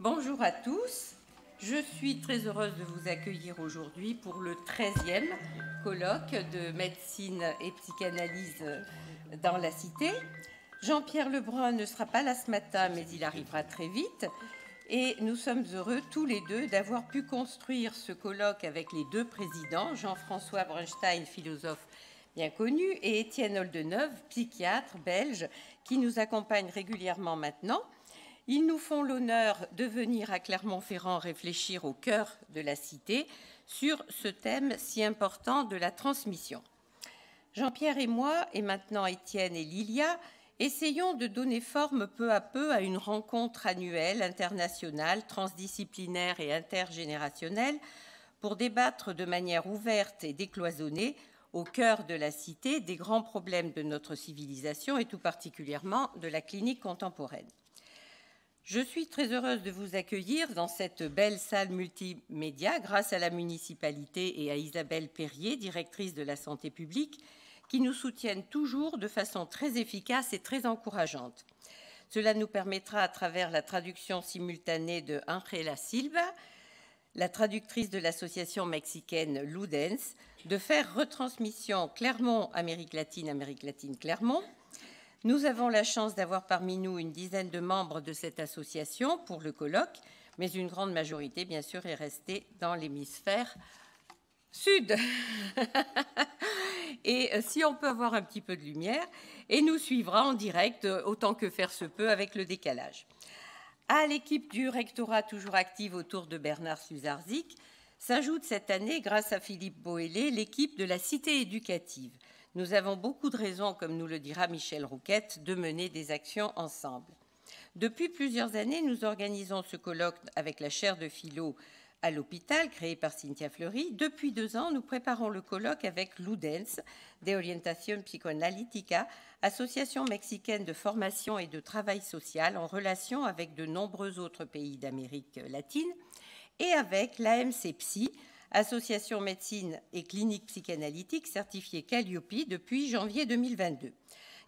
Bonjour à tous. Je suis très heureuse de vous accueillir aujourd'hui pour le 13e colloque de médecine et psychanalyse dans la Cité. Jean-Pierre Lebrun ne sera pas là ce matin, mais il arrivera très vite. Et nous sommes heureux tous les deux d'avoir pu construire ce colloque avec les deux présidents, Jean-François Brunstein, philosophe bien connu, et Étienne Oldeneuve, psychiatre belge, qui nous accompagne régulièrement maintenant. Ils nous font l'honneur de venir à Clermont-Ferrand réfléchir au cœur de la Cité sur ce thème si important de la transmission. Jean-Pierre et moi, et maintenant Étienne et Lilia, essayons de donner forme peu à peu à une rencontre annuelle, internationale, transdisciplinaire et intergénérationnelle pour débattre de manière ouverte et décloisonnée au cœur de la Cité des grands problèmes de notre civilisation et tout particulièrement de la clinique contemporaine. Je suis très heureuse de vous accueillir dans cette belle salle multimédia grâce à la municipalité et à Isabelle Perrier, directrice de la santé publique, qui nous soutiennent toujours de façon très efficace et très encourageante. Cela nous permettra, à travers la traduction simultanée de Ángela Silva, la traductrice de l'association mexicaine Ludens, de faire retransmission Clermont, Amérique latine, Clermont. Nous avons la chance d'avoir parmi nous une dizaine de membres de cette association pour le colloque, mais une grande majorité, bien sûr, est restée dans l'hémisphère sud. Et si on peut avoir un petit peu de lumière, et nous suivra en direct, autant que faire se peut, avec le décalage. À l'équipe du rectorat toujours active autour de Bernard Sluzarzik, s'ajoute cette année, grâce à Philippe Boélé, l'équipe de la Cité éducative. Nous avons beaucoup de raisons, comme nous le dira Michel Rouquette, de mener des actions ensemble. Depuis plusieurs années, nous organisons ce colloque avec la chaire de philo à l'hôpital, créée par Cynthia Fleury. Depuis 2 ans, nous préparons le colloque avec Ludens, de Orientación Psicoanalítica, association mexicaine de formation et de travail social en relation avec de nombreux autres pays d'Amérique latine, et avec l'AMC Psy, Association médecine et clinique psychanalytique certifiée Calliope depuis janvier 2022.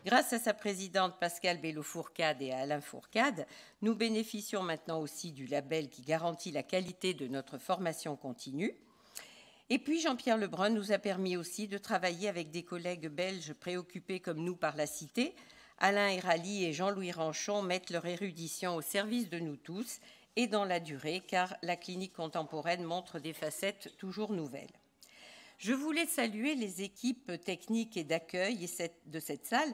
Grâce à sa présidente Pascale Bello-Fourcade et à Alain Fourcade, nous bénéficions maintenant aussi du label qui garantit la qualité de notre formation continue. Et puis Jean-Pierre Lebrun nous a permis aussi de travailler avec des collègues belges préoccupés comme nous par la Cité. Alain Hérali et Jean-Louis Ranchon mettent leur érudition au service de nous tous et dans la durée, car la clinique contemporaine montre des facettes toujours nouvelles. Je voulais saluer les équipes techniques et d'accueil de cette salle,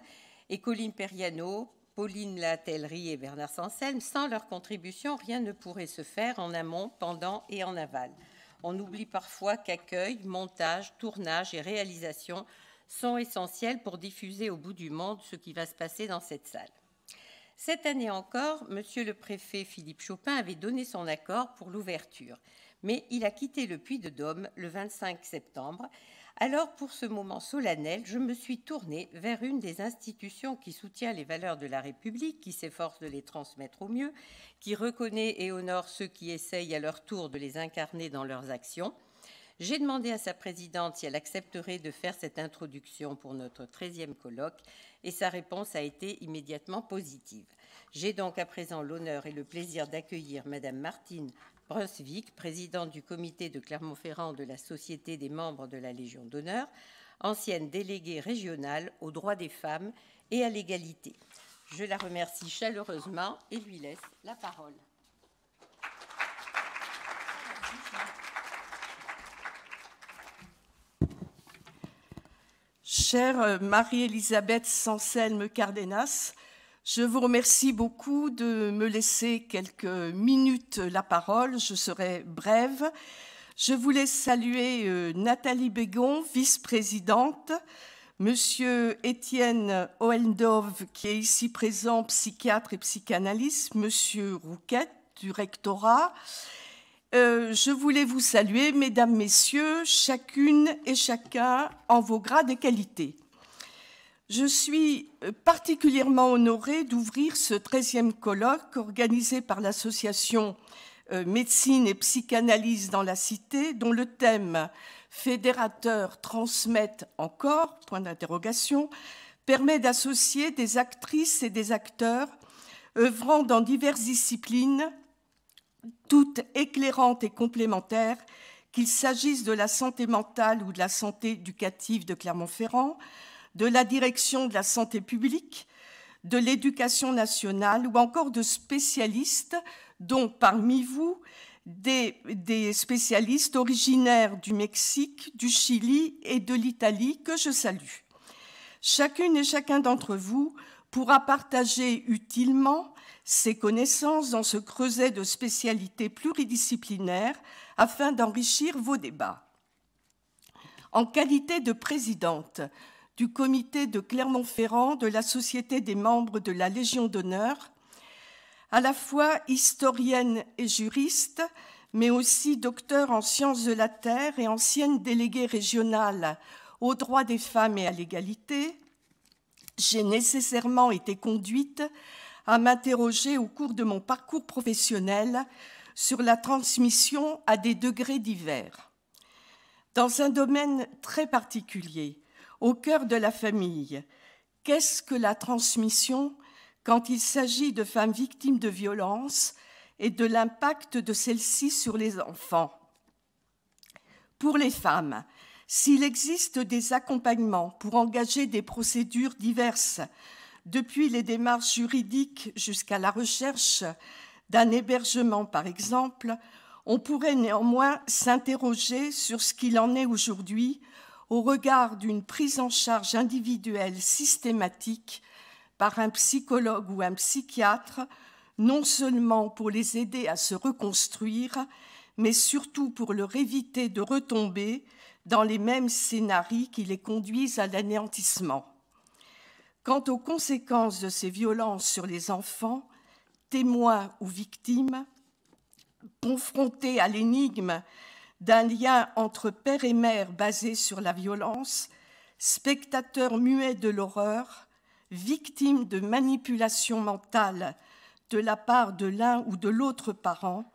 et Colline Periano, Pauline Latellerie et Bernard Sanselme. Sans leur contribution, rien ne pourrait se faire en amont, pendant et en aval. On oublie parfois qu'accueil, montage, tournage et réalisation sont essentiels pour diffuser au bout du monde ce qui va se passer dans cette salle. Cette année encore, Monsieur le préfet Philippe Chopin avait donné son accord pour l'ouverture, mais il a quitté le Puy-de-Dôme le 25 septembre. Alors, pour ce moment solennel, je me suis tournée vers une des institutions qui soutient les valeurs de la République, qui s'efforce de les transmettre au mieux, qui reconnaît et honore ceux qui essayent à leur tour de les incarner dans leurs actions. J'ai demandé à sa présidente si elle accepterait de faire cette introduction pour notre 13e colloque et sa réponse a été immédiatement positive. J'ai donc à présent l'honneur et le plaisir d'accueillir Madame Martine Brunswick, présidente du comité de Clermont-Ferrand de la Société des membres de la Légion d'honneur, ancienne déléguée régionale aux droits des femmes et à l'égalité. Je la remercie chaleureusement et lui laisse la parole. Chère Marie-Élisabeth Sanselme Cardenas, je vous remercie beaucoup de me laisser quelques minutes la parole. Je serai brève. Je voulais saluer Nathalie Bégon, vice-présidente, Monsieur Étienne Oldeneuve, qui est ici présent, psychiatre et psychanalyste, Monsieur Rouquette du rectorat. Je voulais vous saluer, mesdames, messieurs, chacune et chacun en vos grades et qualités. Je suis particulièrement honorée d'ouvrir ce 13e colloque organisé par l'association Médecine et Psychanalyse dans la Cité, dont le thème « Fédérateurs transmettent encore ?» permet d'associer des actrices et des acteurs œuvrant dans diverses disciplines toutes éclairantes et complémentaires, qu'il s'agisse de la santé mentale ou de la santé éducative de Clermont-Ferrand, de la direction de la santé publique, de l'éducation nationale ou encore de spécialistes, dont parmi vous des spécialistes originaires du Mexique, du Chili et de l'Italie que je salue. Chacune et chacun d'entre vous pourra partager utilement ses connaissances dans ce creuset de spécialités pluridisciplinaires afin d'enrichir vos débats. En qualité de présidente du comité de Clermont-Ferrand de la Société des membres de la Légion d'honneur, à la fois historienne et juriste, mais aussi docteur en sciences de la terre et ancienne déléguée régionale aux droits des femmes et à l'égalité, j'ai nécessairement été conduite à m'interroger au cours de mon parcours professionnel sur la transmission à des degrés divers. Dans un domaine très particulier, au cœur de la famille, qu'est-ce que la transmission quand il s'agit de femmes victimes de violences et de l'impact de celles-ci sur les enfants? Pour les femmes, s'il existe des accompagnements pour engager des procédures diverses, depuis les démarches juridiques jusqu'à la recherche d'un hébergement, par exemple, on pourrait néanmoins s'interroger sur ce qu'il en est aujourd'hui au regard d'une prise en charge individuelle systématique par un psychologue ou un psychiatre, non seulement pour les aider à se reconstruire, mais surtout pour leur éviter de retomber dans les mêmes scénarios qui les conduisent à l'anéantissement. Quant aux conséquences de ces violences sur les enfants, témoins ou victimes, confrontés à l'énigme d'un lien entre père et mère basé sur la violence, spectateurs muets de l'horreur, victimes de manipulation mentale de la part de l'un ou de l'autre parent,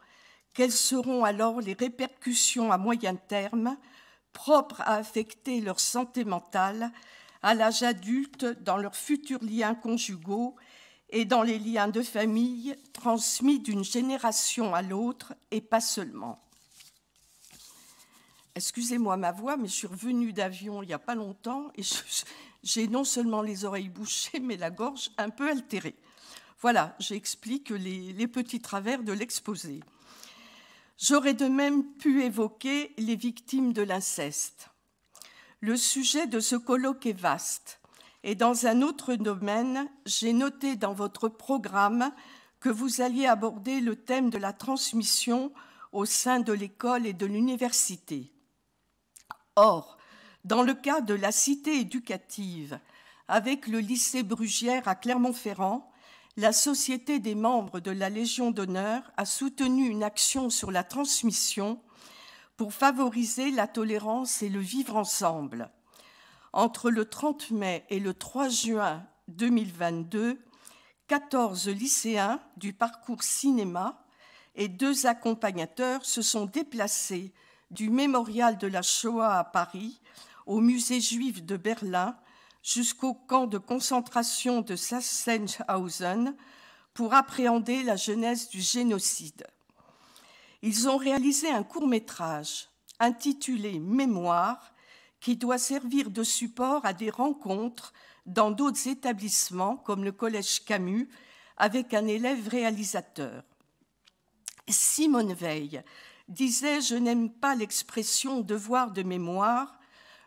quelles seront alors les répercussions à moyen terme propres à affecter leur santé mentale à l'âge adulte dans leurs futurs liens conjugaux et dans les liens de famille transmis d'une génération à l'autre et pas seulement. Excusez-moi ma voix, mais je suis revenue d'avion il n'y a pas longtemps et j'ai non seulement les oreilles bouchées, mais la gorge un peu altérée. Voilà, j'explique les petits travers de l'exposé. J'aurais de même pu évoquer les victimes de l'inceste. Le sujet de ce colloque est vaste. Et dans un autre domaine, j'ai noté dans votre programme que vous alliez aborder le thème de la transmission au sein de l'école et de l'université. Or, dans le cas de la cité éducative, avec le lycée Brugière à Clermont-Ferrand, la Société des membres de la Légion d'honneur a soutenu une action sur la transmission pour favoriser la tolérance et le vivre ensemble. Entre le 30 mai et le 3 juin 2022, 14 lycéens du parcours cinéma et 2 accompagnateurs se sont déplacés du mémorial de la Shoah à Paris au musée juif de Berlin jusqu'au camp de concentration de Sachsenhausen pour appréhender la genèse du génocide. Ils ont réalisé un court-métrage intitulé « Mémoire » qui doit servir de support à des rencontres dans d'autres établissements comme le Collège Camus avec un élève réalisateur. Simone Veil disait « Je n'aime pas l'expression devoir de mémoire,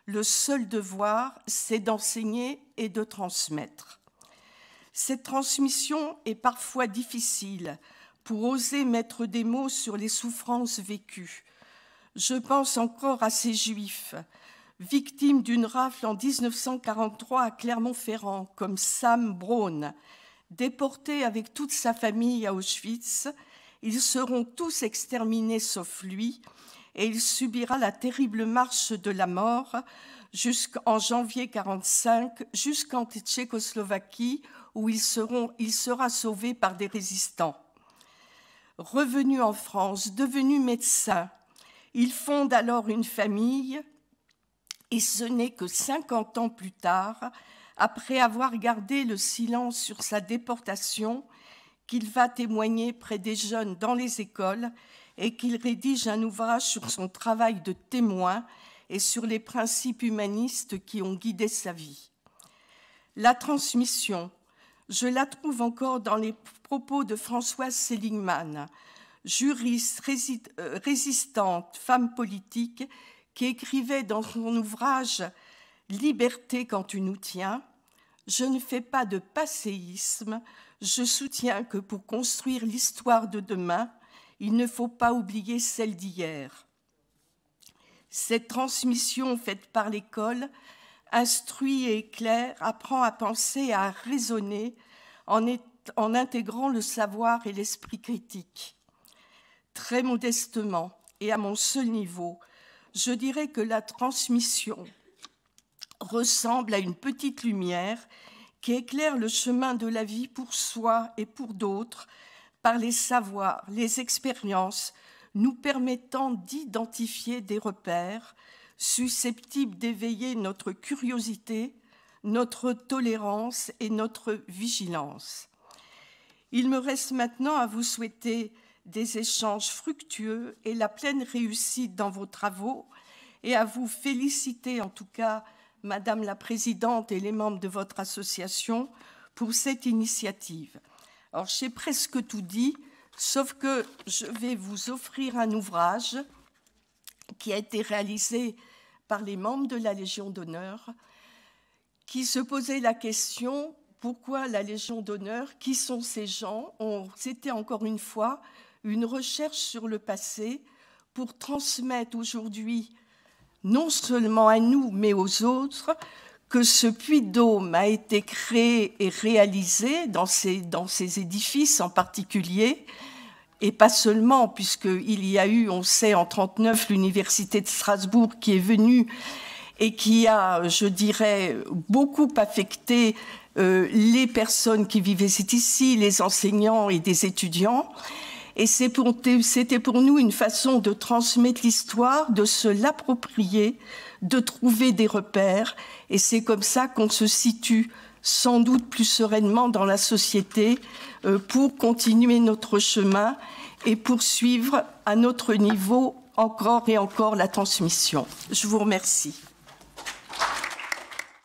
le seul devoir, c'est d'enseigner et de transmettre. » Cette transmission est parfois difficile pour oser mettre des mots sur les souffrances vécues. Je pense encore à ces Juifs, victimes d'une rafle en 1943 à Clermont-Ferrand, comme Sam Braun, déporté avec toute sa famille à Auschwitz. Ils seront tous exterminés sauf lui, et il subira la terrible marche de la mort jusqu'en janvier 1945, jusqu'en Tchécoslovaquie, où il sera sauvé par des résistants. Revenu en France, devenu médecin, il fonde alors une famille, et ce n'est que 50 ans plus tard, après avoir gardé le silence sur sa déportation, qu'il va témoigner près des jeunes dans les écoles et qu'il rédige un ouvrage sur son travail de témoin et sur les principes humanistes qui ont guidé sa vie. La transmission, je la trouve encore dans les propos de Françoise Seligman, juriste, résistante, femme politique, qui écrivait dans son ouvrage « Liberté quand tu nous tiens », « Je ne fais pas de passéisme, je soutiens que pour construire l'histoire de demain, il ne faut pas oublier celle d'hier. » Cette transmission faite par l'école instruit et éclaire, apprend à penser et à raisonner en intégrant le savoir et l'esprit critique. Très modestement et à mon seul niveau, je dirais que la transmission ressemble à une petite lumière qui éclaire le chemin de la vie pour soi et pour d'autres par les savoirs, les expériences, nous permettant d'identifier des repères susceptibles d'éveiller notre curiosité, notre tolérance et notre vigilance. Il me reste maintenant à vous souhaiter des échanges fructueux et la pleine réussite dans vos travaux et à vous féliciter en tout cas, Madame la Présidente et les membres de votre association, pour cette initiative. Alors, j'ai presque tout dit, sauf que je vais vous offrir un ouvrage qui a été réalisé par les membres de la Légion d'honneur, qui se posait la question « Pourquoi la Légion d'honneur ? Qui sont ces gens ?» C'était encore une fois une recherche sur le passé pour transmettre aujourd'hui, non seulement à nous, mais aux autres, que ce Puy-de-Dôme a été créé et réalisé dans ces édifices en particulier, et pas seulement, puisqu'il y a eu, on sait, en 1939, l'Université de Strasbourg qui est venue et qui a, je dirais, beaucoup affecté les personnes qui vivaient ici, les enseignants et des étudiants. Et c'était pour nous une façon de transmettre l'histoire, de se l'approprier, de trouver des repères. Et c'est comme ça qu'on se situe sans doute plus sereinement dans la société pour continuer notre chemin et poursuivre à notre niveau encore et encore la transmission. Je vous remercie.